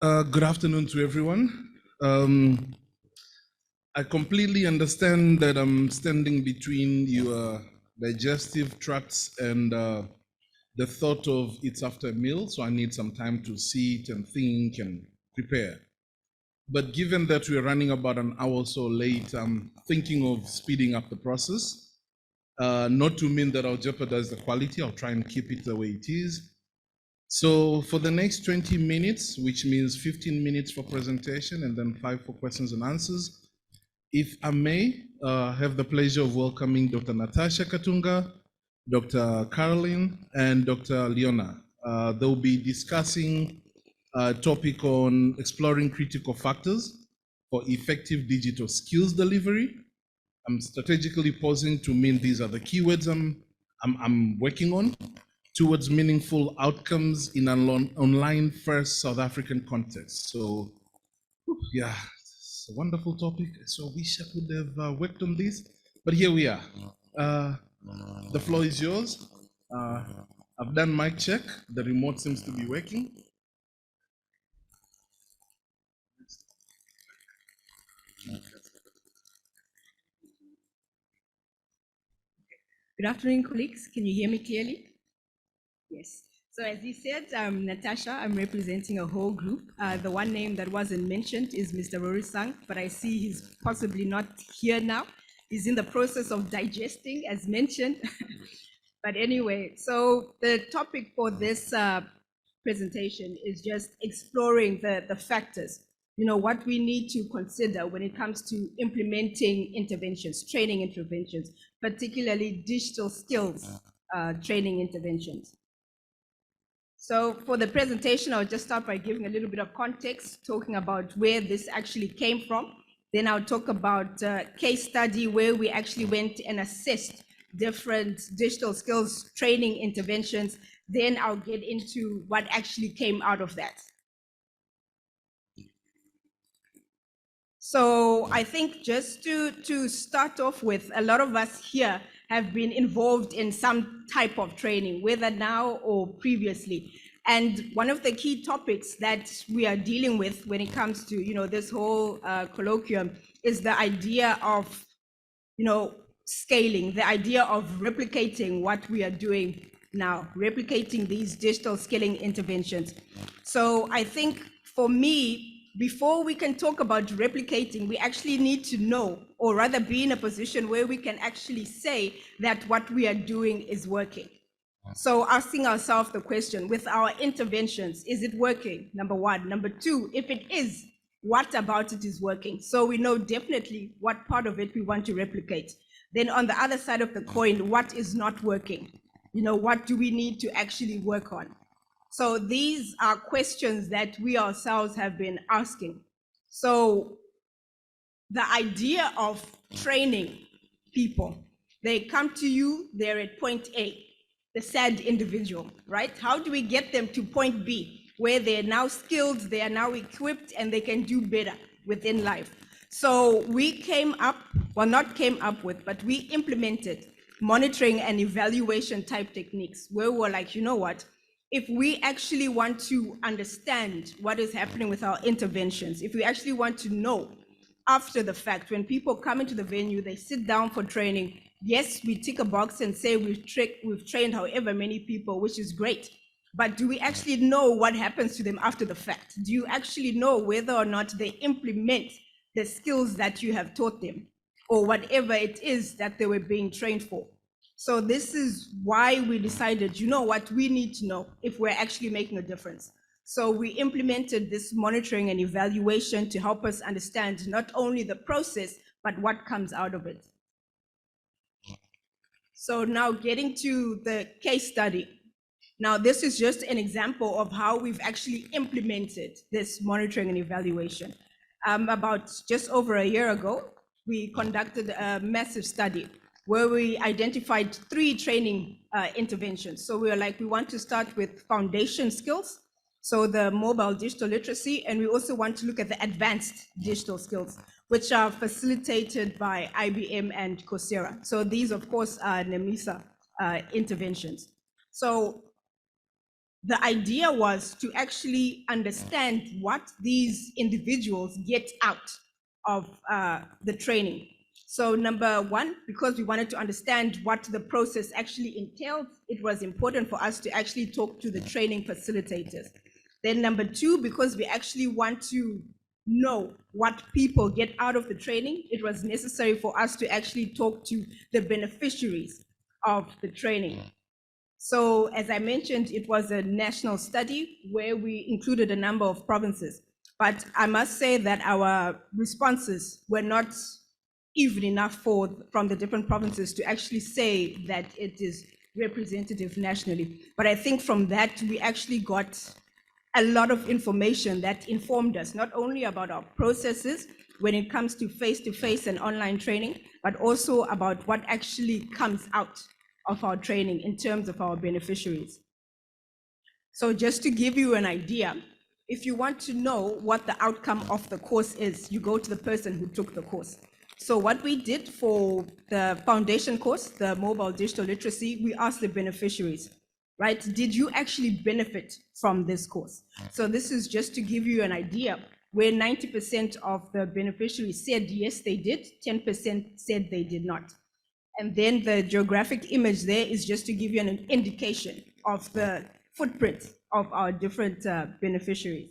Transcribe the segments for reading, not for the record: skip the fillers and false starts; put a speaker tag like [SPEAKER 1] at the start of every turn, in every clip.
[SPEAKER 1] Good afternoon to everyone. I completely understand that I'm standing between your digestive tracts and the thought of it's after a meal, so I need some time to sit and think and prepare. But given that we're running about an hour or so late, I'm thinking of speeding up the process. Not to mean that I'll jeopardize the quality, I'll try and keep it the way it is. So for the next 20 minutes, which means 15 minutes for presentation and then 5 for questions and answers, if I may have the pleasure of welcoming Dr. Natasha Katunga, Dr. Caroline, and Dr. Leona. They'll be discussing a topic on exploring critical factors for effective digital skills delivery. I'm strategically pausing to mean these are the keywords I'm working on towards meaningful outcomes in an online first South African context. So yeah, it's a wonderful topic. So I wish I could have worked on this, but here we are. The floor is yours. I've done mic check. The remote seems to be working.
[SPEAKER 2] Good afternoon, colleagues. Can you hear me clearly? Yes. So as you said, I'm Natasha. I'm representing a whole group. The one name that wasn't mentioned is Mr. Rorisang, but I see he's possibly not here now. He's in the process of digesting, as mentioned. But anyway, so the topic for this presentation is just exploring the factors, what we need to consider when it comes to implementing interventions, training interventions, particularly digital skills training interventions. So for the presentation, I'll just start by giving a little bit of context, talking about where this actually came from. Then I'll talk about a case study where we actually went and assessed different digital skills training interventions. Then I'll get into what actually came out of that. So I think just to start off with, a lot of us here have been involved in some type of training, whether now or previously. And one of the key topics that we are dealing with when it comes to this whole colloquium is the idea of scaling, the idea of replicating what we are doing now, replicating these digital skilling interventions. So I think for me, before we can talk about replicating, we actually need to know, or rather be in a position where we can actually say that what we are doing is working. So asking ourselves the question, with our interventions, is it working? Number one. Number two, if it is, what about it is working? So we know definitely what part of it we want to replicate. Then on the other side of the coin, what is not working? What do we need to actually work on? So these are questions that we ourselves have been asking. So the idea of training people, they come to you, they're at point A, the sad individual, right? How do we get them to point B, where they're now skilled, they are now equipped, and they can do better within life? So we came up, well, not came up with, but we implemented monitoring and evaluation type techniques where we're like, you know what? If we actually want to understand what is happening with our interventions, if we actually want to know after the fact, when people come into the venue, they sit down for training, yes, we tick a box and say we've trained however many people, which is great. But do we actually know what happens to them after the fact? Do you actually know whether or not they implement the skills that you have taught them, or whatever it is that they were being trained for? So this is why we decided, you know what, we need to know if we're actually making a difference. So we implemented this monitoring and evaluation to help us understand not only the process, but what comes out of it. So now getting to the case study. Now, this is just an example of how we've actually implemented this monitoring and evaluation. About just over a year ago, we conducted a massive study where we identified 3 training interventions. So we were like, we want to start with foundation skills, so the mobile digital literacy, and we also want to look at the advanced digital skills, which are facilitated by IBM and Coursera. So these, of course, are NEMISA interventions. So the idea was to actually understand what these individuals get out of the training. So number one, because we wanted to understand what the process actually entailed, it was important for us to actually talk to the training facilitators. Then number two, because we actually want to know what people get out of the training, it was necessary for us to actually talk to the beneficiaries of the training. So as I mentioned, it was a national study where we included a number of provinces. But I must say that our responses were not even enough from the different provinces to actually say that it is representative nationally. But I think from that, we actually got a lot of information that informed us, not only about our processes when it comes to face-to-face and online training, but also about what actually comes out of our training in terms of our beneficiaries. So just to give you an idea, if you want to know what the outcome of the course is, you go to the person who took the course. So what we did for the foundation course, the mobile digital literacy, we asked the beneficiaries, right? Did you actually benefit from this course? So this is just to give you an idea where 90% of the beneficiaries said yes, they did, 10% said they did not. And then the geographic image there is just to give you an indication of the footprint of our different beneficiaries.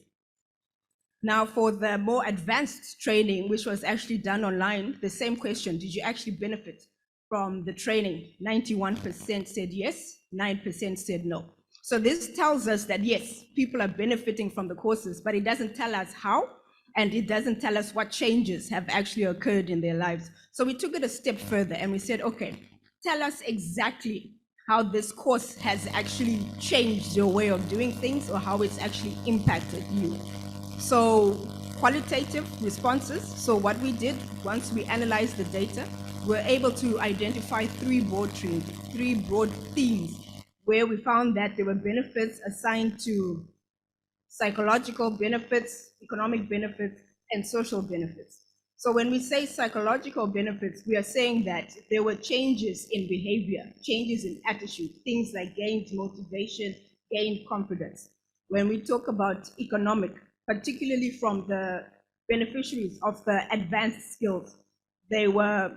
[SPEAKER 2] Now for the more advanced training, which was actually done online, the same question, did you actually benefit from the training? 91% said yes, 9% said no. So this tells us that yes, people are benefiting from the courses, but it doesn't tell us how, and it doesn't tell us what changes have actually occurred in their lives. So we took it a step further and we said, okay, tell us exactly how this course has actually changed your way of doing things or how it's actually impacted you. So qualitative responses. So what we did, once we analyzed the data, we're able to identify three broad themes where we found that there were benefits assigned to psychological benefits, economic benefits, and social benefits. So when we say psychological benefits, we are saying that there were changes in behavior, changes in attitude, things like gained motivation, gained confidence. When we talk about economic, particularly from the beneficiaries of the advanced skills, they were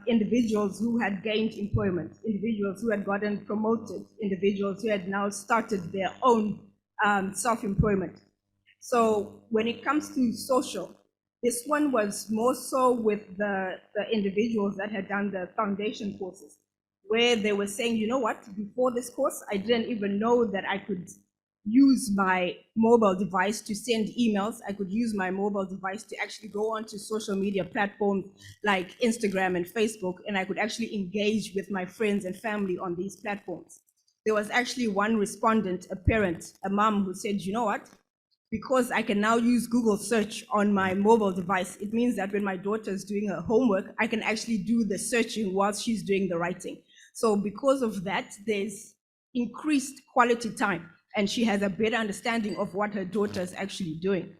[SPEAKER 2] individuals who had gained employment, individuals who had gotten promoted, individuals who had now started their own self-employment. So when it comes to social, this one was more so with the individuals that had done the foundation courses, where they were saying, you know what, before this course, I didn't even know that I could use my mobile device to send emails. I could use my mobile device to actually go onto social media platforms like Instagram and Facebook, and I could actually engage with my friends and family on these platforms. There was actually one respondent, a parent, a mom, who said, you know what? Because I can now use Google search on my mobile device, it means that when my daughter is doing her homework, I can actually do the searching whilst she's doing the writing. So because of that, there's increased quality time, and she has a better understanding of what her daughter is actually doing.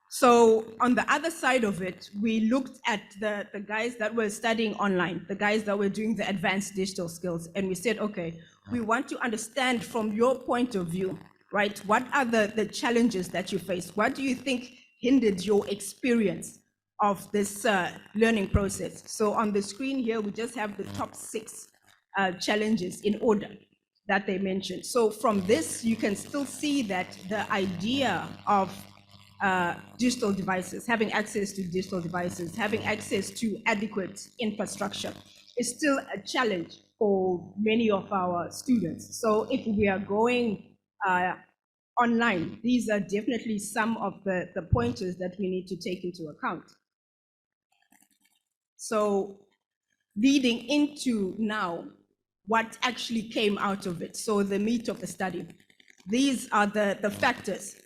[SPEAKER 2] So on the other side of it, we looked at the guys that were studying online, the guys that were doing the advanced digital skills, and we said, okay, we want to understand from your point of view, right? What are the challenges that you face? What do you think hindered your experience of this learning process? So on the screen here, we just have the top 6 challenges in order that they mentioned. So from this, you can still see that the idea of digital devices, having access to digital devices, having access to adequate infrastructure is still a challenge for many of our students. So if we are going online, these are definitely some of the pointers that we need to take into account. So leading into now what actually came out of it, so the meat of the study. These are the factors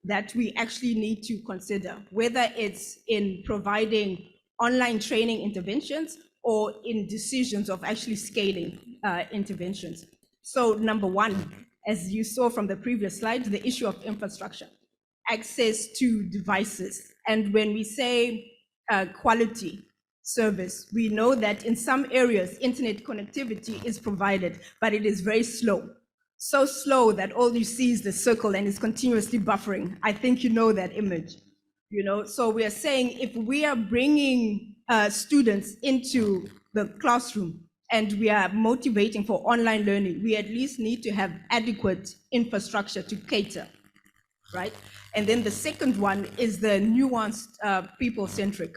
[SPEAKER 2] that we actually need to consider, whether it's in providing online training interventions or in decisions of actually scaling interventions. So number one, as you saw from the previous slide, the issue of infrastructure, access to devices. And when we say quality, service. We know that in some areas, internet connectivity is provided, but it is very slow. So slow that all you see is the circle and it's continuously buffering. I think you know that image. So we are saying if we are bringing students into the classroom and we are motivating for online learning, we at least need to have adequate infrastructure to cater, right? And then the second one is the nuanced people-centric.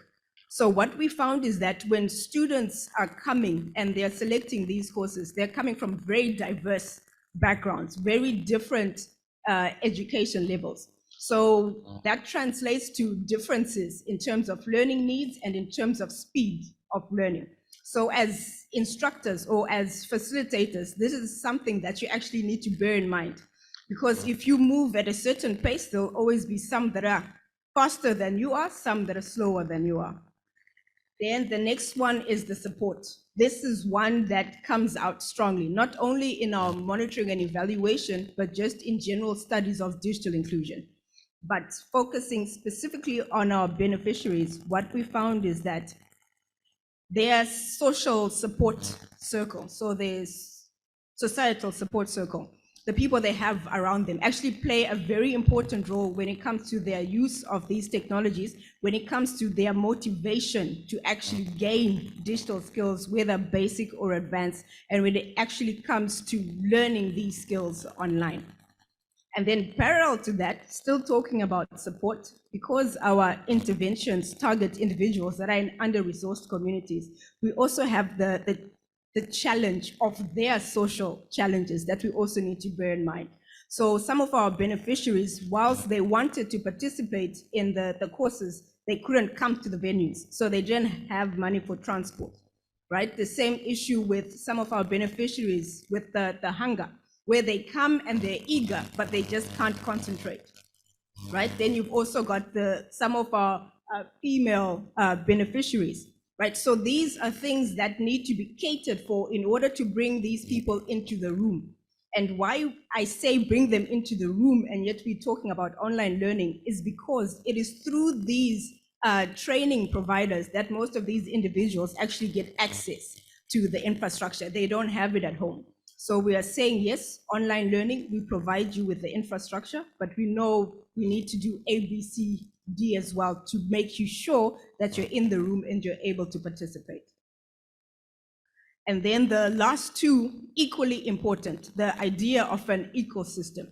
[SPEAKER 2] So what we found is that when students are coming and they're selecting these courses, they're coming from very diverse backgrounds, very different education levels. So that translates to differences in terms of learning needs and in terms of speed of learning. So as instructors or as facilitators, this is something that you actually need to bear in mind, because if you move at a certain pace, there'll always be some that are faster than you are, some that are slower than you are. Then the next one is the support. This is one that comes out strongly, not only in our monitoring and evaluation, but just in general studies of digital inclusion. But focusing specifically on our beneficiaries, what we found is that their social support circle, so there's societal support circle, the people they have around them actually play a very important role when it comes to their use of these technologies, when it comes to their motivation to actually gain digital skills, whether basic or advanced, and when it actually comes to learning these skills online. And then parallel to that, still talking about support, because our interventions target individuals that are in under-resourced communities, we also have the challenge of their social challenges that we also need to bear in mind. So some of our beneficiaries, whilst they wanted to participate in the courses, they couldn't come to the venues, so they didn't have money for transport, right? The same issue with some of our beneficiaries with the hunger, where they come and they're eager, but they just can't concentrate, right? Then you've also got some of our female beneficiaries, right? So these are things that need to be catered for in order to bring these people into the room. And why I say bring them into the room and yet we're talking about online learning is because it is through these training providers that most of these individuals actually get access to the infrastructure. They don't have it at home. So we are saying, yes, online learning, we provide you with the infrastructure, but we know we need to do A, B, C, D as well to make you sure that you're in the room and you're able to participate. And then the last two, equally important, the idea of an ecosystem.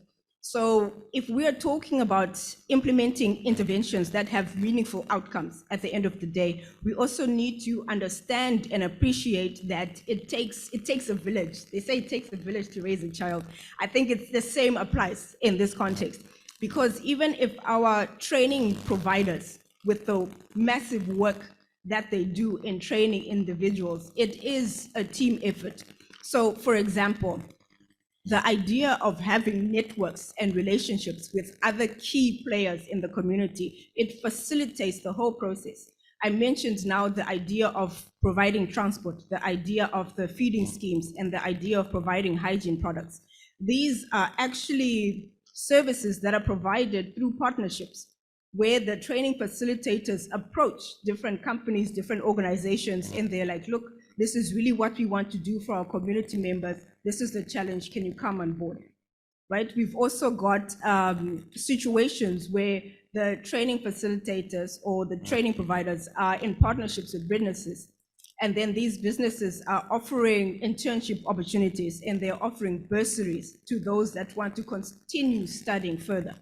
[SPEAKER 2] So if we are talking about implementing interventions that have meaningful outcomes at the end of the day, we also need to understand and appreciate that it takes a village. They say it takes a village to raise a child. I think it's the same applies in this context, because even if our training providers, with the massive work that they do in training individuals, it is a team effort. So for example, the idea of having networks and relationships with other key players in the community, it facilitates the whole process. I mentioned now the idea of providing transport, the idea of the feeding schemes, and the idea of providing hygiene products. These are actually services that are provided through partnerships, where the training facilitators approach different companies, different organizations, and they're like, look, this is really what we want to do for our community members. This is the challenge, can you come on board, right? We've also got situations where the training facilitators or the training providers are in partnerships with businesses. And then these businesses are offering internship opportunities and they're offering bursaries to those that want to continue studying further.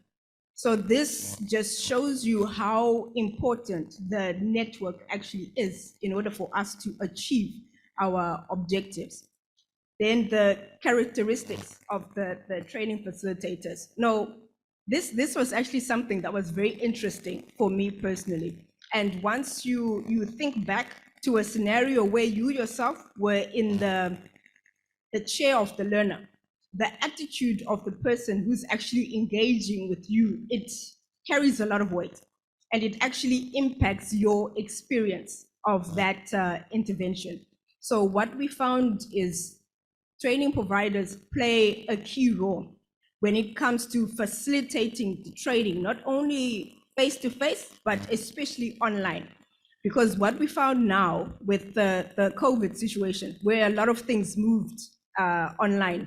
[SPEAKER 2] So this just shows you how important the network actually is in order for us to achieve our objectives. Then the characteristics of the training facilitators. No, this was actually something that was very interesting for me personally. And once you think back to a scenario where you yourself were in the chair of the learner, the attitude of the person who's actually engaging with you, it carries a lot of weight and it actually impacts your experience of that intervention. So what we found is training providers play a key role when it comes to facilitating the training, not only face-to-face, but especially online. Because what we found now with the COVID situation, where a lot of things moved online,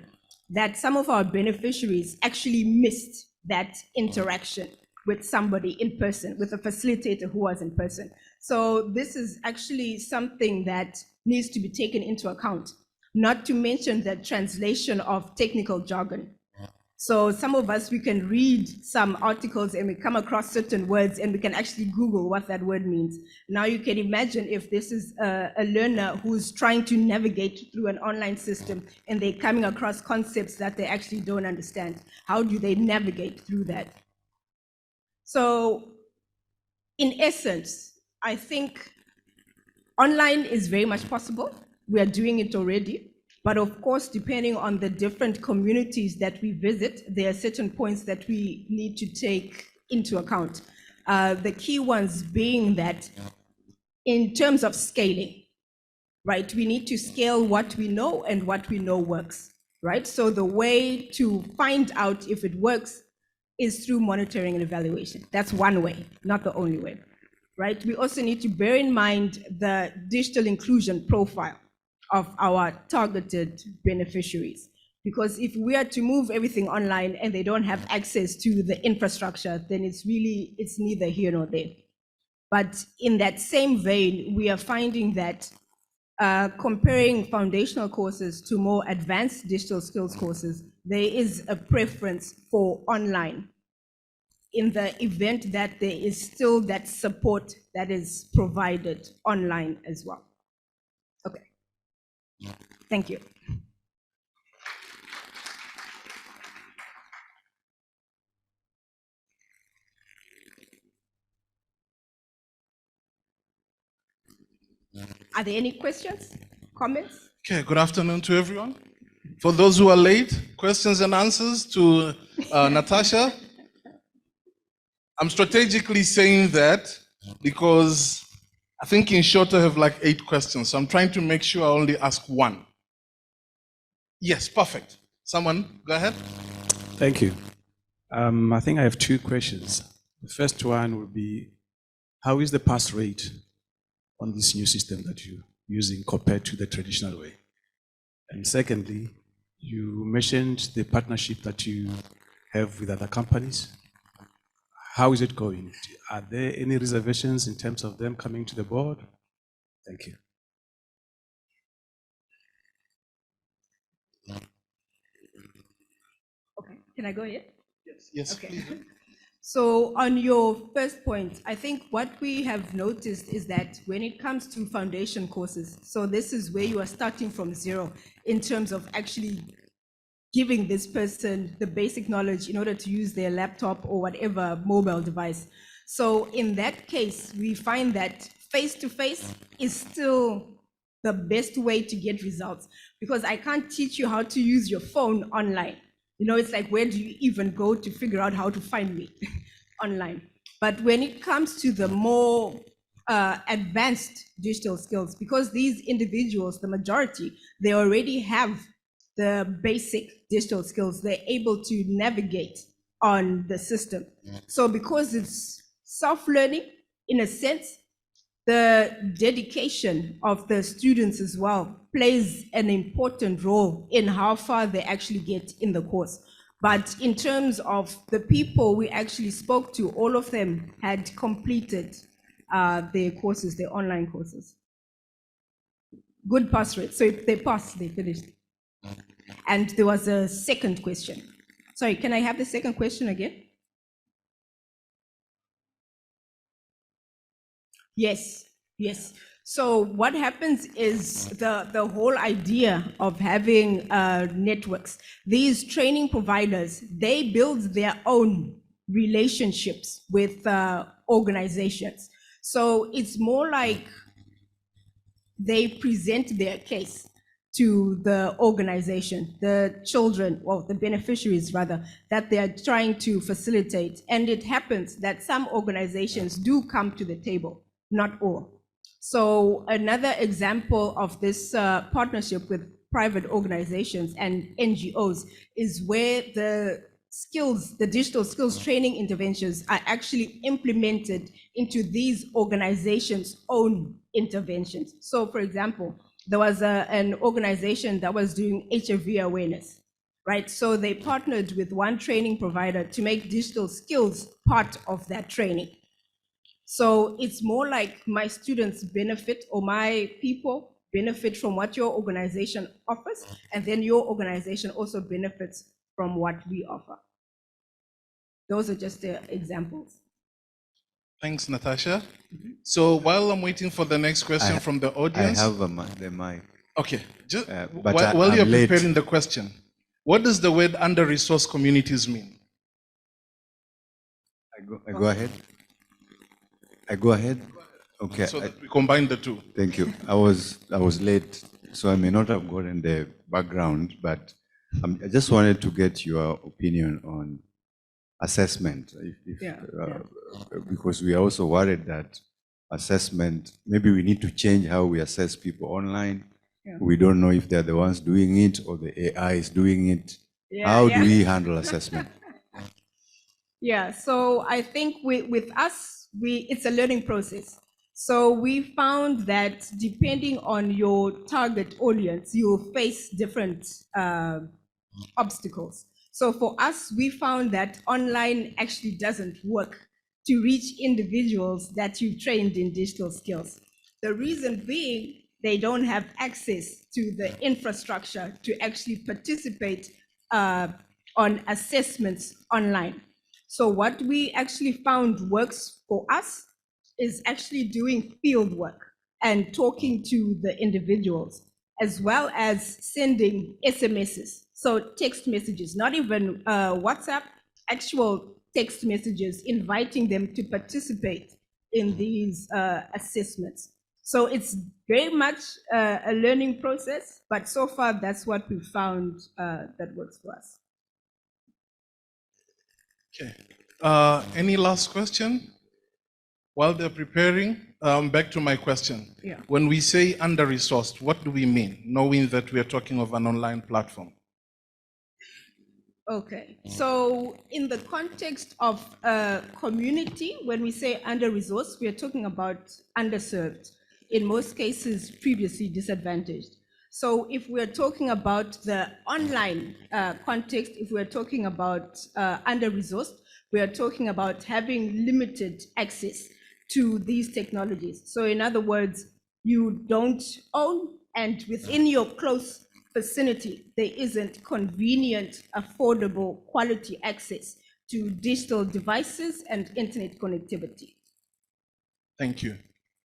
[SPEAKER 2] that some of our beneficiaries actually missed that interaction with somebody in person, with a facilitator who was in person. So this is actually something that needs to be taken into account, not to mention the translation of technical jargon. So some of us, we can read some articles and we come across certain words and we can actually Google what that word means. Now you can imagine if this is a learner who's trying to navigate through an online system and they're coming across concepts that they actually don't understand. How do they navigate through that? So in essence, I think online is very much possible. We are doing it already. But of course, depending on the different communities that we visit, there are certain points that we need to take into account. The key ones being that in terms of scaling, right, we need to scale what we know and what we know works, right? So the way to find out if it works is through monitoring and evaluation. That's one way, not the only way, right? We also need to bear in mind the digital inclusion profile of our targeted beneficiaries. Because if we are to move everything online and they don't have access to the infrastructure, then it's neither here nor there. But in that same vein, we are finding that comparing foundational courses to more advanced digital skills courses, there is a preference for online in the event that there is still that support that is provided online as well. Okay. Thank you. Are there any questions, comments?
[SPEAKER 1] Okay, good afternoon to everyone. For those who are late, questions and answers to Natasha. I'm strategically saying that because I think in short I have like 8 questions. So I'm trying to make sure I only ask one. Yes, perfect. Someone, go ahead.
[SPEAKER 3] Thank you. I think I have 2 questions. The first one would be, how is the pass rate on this new system that you're using compared to the traditional way? And secondly, you mentioned the partnership that you have with other companies. How is it going? Are there any reservations in terms of them coming to the board? Thank you.
[SPEAKER 2] Okay, can I go ahead?
[SPEAKER 1] Yes,
[SPEAKER 2] okay.
[SPEAKER 1] please.
[SPEAKER 2] So on your first point, I think what we have noticed is that when it comes to foundation courses, so this is where you are starting from zero in terms of actually giving this person the basic knowledge in order to use their laptop or whatever mobile device. So in that case, we find that face-to-face is still the best way to get results, because I can't teach you how to use your phone online. You know, it's like, where do you even go to figure out how to find me online? But when it comes to the more advanced digital skills, because these individuals, the majority, they already have the basic digital skills, they're able to navigate on the system. So because it's self-learning, in a sense, the dedication of the students as well plays an important role in how far they actually get in the course. But in terms of the people we actually spoke to, all of them had completed their courses, their online courses. Good pass rate. So if they passed, they finished. And there was a second question. Sorry, can I have the second question again? Yes, yes. So what happens is the whole idea of having networks, these training providers, they build their own relationships with organizations. So it's more like they present their case to the organization, the children, well, the beneficiaries rather, that they are trying to facilitate. And it happens that some organizations do come to the table, not all. So another example of this partnership with private organizations and NGOs is where the skills, the digital skills training interventions are actually implemented into these organizations' own interventions. So, for example, there was an organization that was doing HIV awareness, right? So they partnered with one training provider to make digital skills part of that training. So it's more like my students benefit, or my people benefit from what your organization offers, and then your organization also benefits from what we offer. Those are just the examples.
[SPEAKER 1] Thanks, Natasha. So while I'm waiting for the next question from the audience.
[SPEAKER 4] I have the mic.
[SPEAKER 1] Okay, just
[SPEAKER 4] but
[SPEAKER 1] while
[SPEAKER 4] I'm
[SPEAKER 1] you're
[SPEAKER 4] late.
[SPEAKER 1] preparing the question, what does the word under-resourced communities mean?
[SPEAKER 4] I go ahead. I go ahead. Okay.
[SPEAKER 1] So that we combine the two.
[SPEAKER 4] Thank you. I was late, so I may not have gotten the background, but I just wanted to get your opinion on assessment, because we are also worried that assessment, maybe we need to change how we assess people online.
[SPEAKER 2] Yeah.
[SPEAKER 4] We don't know if they're the ones doing it or the AI is doing it. How do we handle assessment?
[SPEAKER 2] Yeah, so I think with us, it's a learning process. So we found that depending on your target audience, you'll face different obstacles. So for us, we found that online actually doesn't work to reach individuals that you've trained in digital skills. The reason being, they don't have access to the infrastructure to actually participate on assessments online. So what we actually found works for us is actually doing field work and talking to the individuals, as well as sending SMSs. So text messages, not even WhatsApp, actual text messages, inviting them to participate in these assessments. So it's very much a learning process, but so far that's what we found that works for us.
[SPEAKER 1] Okay. Any last question? While they're preparing, back to my question.
[SPEAKER 2] Yeah.
[SPEAKER 1] When we say under-resourced, what do we mean, knowing that we are talking of an online platform?
[SPEAKER 2] Okay, so in the context of a community, when we say under-resourced, we are talking about underserved, in most cases previously disadvantaged. So if we're talking about the online context, if we're talking about under-resourced, we are talking about having limited access to these technologies. So in other words, you don't own, and within your close vicinity, there isn't convenient, affordable, quality access to digital devices and internet connectivity.
[SPEAKER 1] Thank you.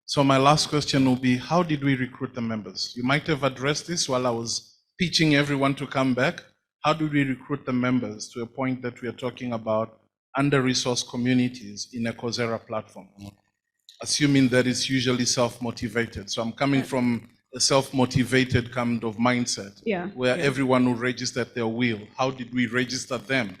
[SPEAKER 1] So my last question will be, how did we recruit the members? You might have addressed this while I was pitching everyone to come back. How do we recruit the members to a point that we are talking about under-resourced communities in a Coursera platform? Assuming that it's usually self-motivated. So I'm coming from a self-motivated kind of mindset, where everyone will register at their will. How did we register them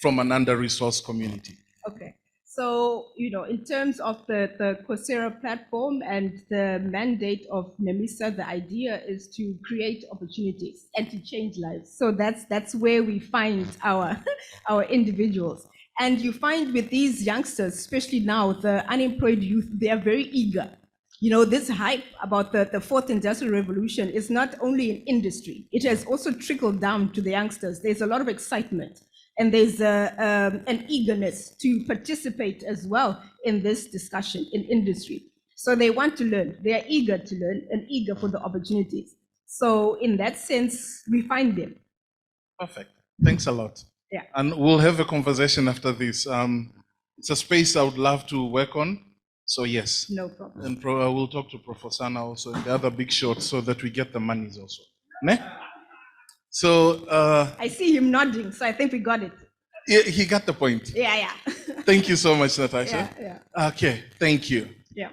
[SPEAKER 1] from an under-resourced community?
[SPEAKER 2] Okay, so in terms of the Coursera platform and the mandate of NEMISA, the idea is to create opportunities and to change lives. So that's where we find our individuals. And you find with these youngsters, especially now, the unemployed youth, they are very eager. This hype about the fourth industrial revolution is not only in industry, it has also trickled down to the youngsters. There's a lot of excitement, and there's an eagerness to participate as well in this discussion in industry. So they want to learn, they are eager to learn and eager for the opportunities. So in that sense, we find them.
[SPEAKER 1] Perfect, thanks a lot.
[SPEAKER 2] Yeah.
[SPEAKER 1] And we'll have a conversation after this. It's a space I would love to work on. So yes.
[SPEAKER 2] No problem.
[SPEAKER 1] And we'll talk to Professor Sana also and the other big shots so that we get the monies also. Ne? So
[SPEAKER 2] I see him nodding, so I think we got it.
[SPEAKER 1] Yeah, he got the point.
[SPEAKER 2] Yeah.
[SPEAKER 1] Thank you so much, Natasha.
[SPEAKER 2] Yeah.
[SPEAKER 1] Okay, thank you.